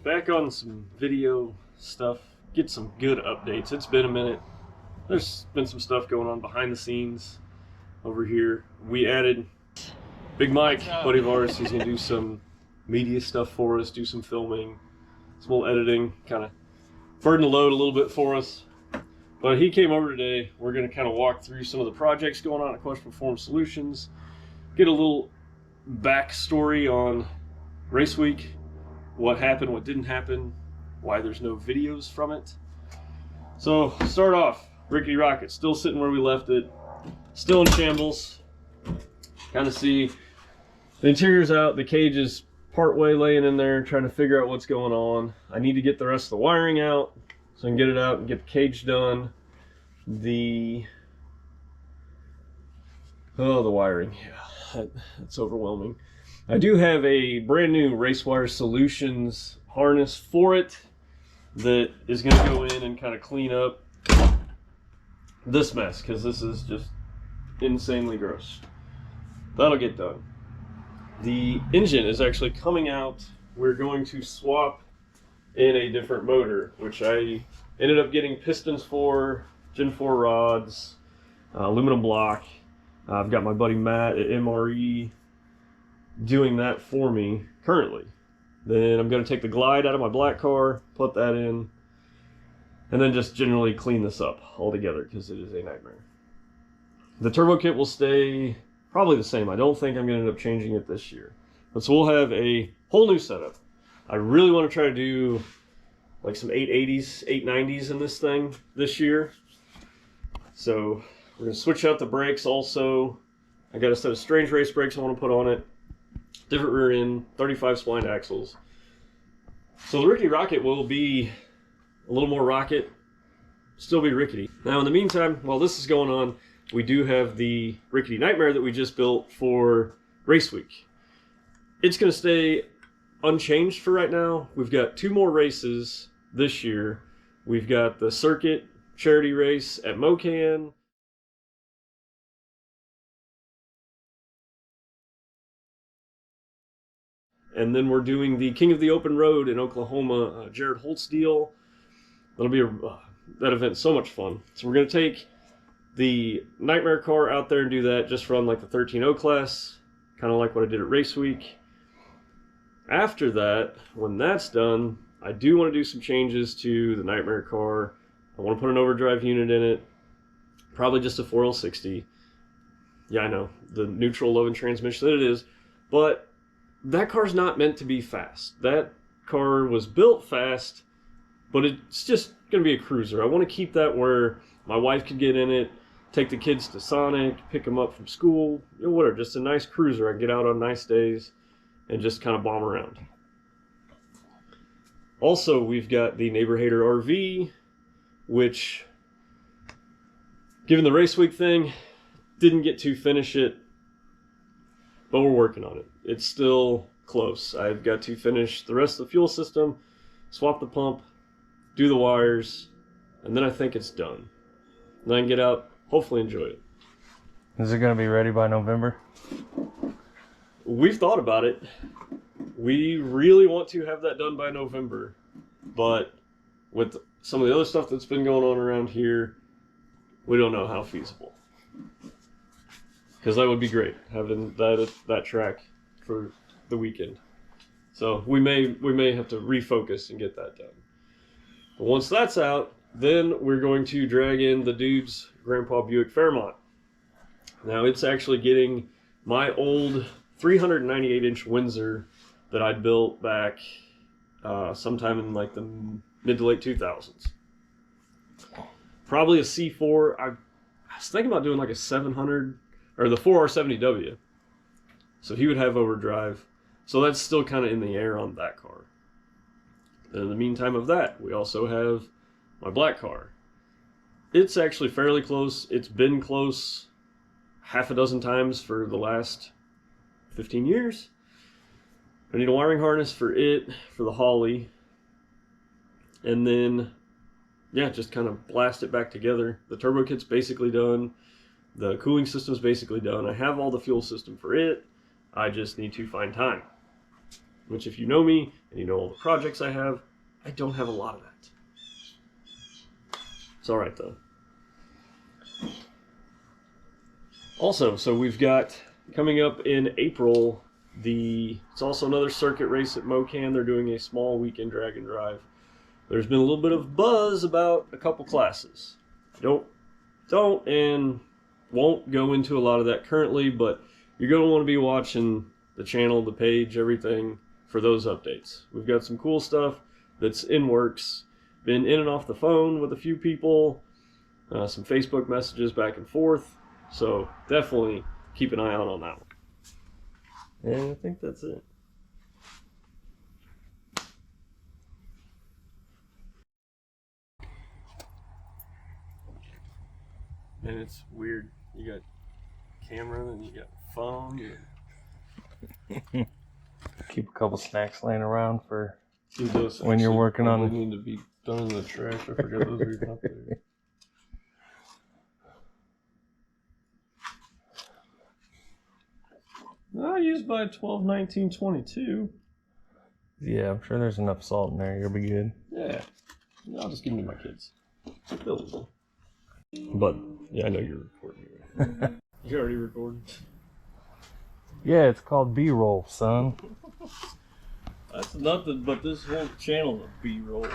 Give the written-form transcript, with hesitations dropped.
back on some video stuff, get some good updates. It's been a minute. There's been some stuff going on behind the scenes over here. We added Big Mike, buddy of ours. He's gonna do some media stuff for us, do some filming, some little editing, kind of burden the load a little bit for us. But he came over today. We're gonna kind of walk through some of the projects going on at Question Performance Solutions, get a little backstory on race week, what happened, what didn't happen, why there's no videos from it. So start off, Rickety Rocket still sitting where we left it, still in shambles. Kind of see the interior's out, the cage is part way laying in there, trying to figure out what's going on. I need to get the rest of the wiring out so I can get it out and get the cage done. The wiring, yeah, that's overwhelming. I do have a brand new RaceWire Solutions harness for it that is going to go in and kind of clean up this mess, because this is just insanely gross. That'll get done. The engine is actually coming out. We're going to swap in a different motor, which I ended up getting pistons for, Gen 4 rods, aluminum block. I've got my buddy Matt at MRE doing that for me currently. Then I'm going to take the glide out of my black car, put that in, and then just generally clean this up altogether because it is a nightmare. The turbo kit will stay probably the same. I don't think I'm going to end up changing it this year. But so we'll have a whole new setup. I really want to try to do like some 880s, 890s in this thing this year. So we're going to switch out the brakes also. I got a set of strange race brakes I want to put on it. Different rear end, 35 splined axles. So the Rickety Rocket will be a little more rocket, still be rickety. Now in the meantime, while this is going on, we do have the Rickety Nightmare that we just built for race week. It's going to stay unchanged for right now. We've got 2 more races this year. We've got the circuit charity race at Mocan. And then we're doing the King of the Open Road in Oklahoma, Jared Holtz deal. That'll be that event's so much fun. So we're going to take the Nightmare car out there and do that, just run like the 13.0 class, kind of like what I did at Race Week. After that, when that's done, I do want to do some changes to the Nightmare car. I want to put an overdrive unit in it, probably just a 4L60. Yeah, I know, the neutral low-end transmission that it is, but that car's not meant to be fast. That car was built fast, but it's just going to be a cruiser. I want to keep that where my wife could get in it, take the kids to Sonic, pick them up from school, you know, whatever. Just a nice cruiser. I can get out on nice days and just kind of bomb around. Also, we've got the Neighbor Hater RV, which, given the race week thing, didn't get to finish it, but we're working on it. It's still close. I've got to finish the rest of the fuel system, swap the pump, do the wires, and then I think it's done. And then I can get out, hopefully enjoy it. Is it going to be ready by November? We've thought about it. We really want to have that done by November, but with some of the other stuff that's been going on around here, we don't know how feasible. Because that would be great, having that track for the weekend. So we may have to refocus and get that done. But once that's out, then we're going to drag in the dude's Grandpa Buick Fairmont. Now it's actually getting my old 398-inch Windsor that I built back sometime in like the mid to late 2000s. Probably a C4. I was thinking about doing like a 700 or the 4R70W. So he would have overdrive. So that's still kind of in the air on that car. And in the meantime of that, we also have my black car. It's actually fairly close. It's been close half a dozen times for the last 15 years. I need a wiring harness for it, for the Holly. And then, yeah, just kind of blast it back together. The turbo kit's basically done. The cooling system's basically done. I have all the fuel system for it. I just need to find time. which if you know me and you know all the projects I don't have a lot of that. It's all right though. Also, so we've got coming up in April, it's also another circuit race at Mocan. They're doing a small weekend drag and drive. There's been a little bit of buzz about a couple classes. Don't and won't go into a lot of that currently, but you're going to want to be watching the channel, the page, everything for those updates. We've got some cool stuff that's in works. Been in and off the phone with a few people, some Facebook messages back and forth. So definitely keep an eye out on that one. And I think that's it. And it's weird. You got camera, and you got phone. Keep a couple snacks laying around for Those when you're working on it. Need to be done in the trash. I forgot those were even up there. I used by 12, 19, 22. Yeah, I'm sure there's enough salt in there. You'll be good. Yeah. I'll just give them to my kids. But, yeah, I know you're recording. You already recording? Yeah, it's called B-roll, son. That's nothing but this whole channel of B-roll.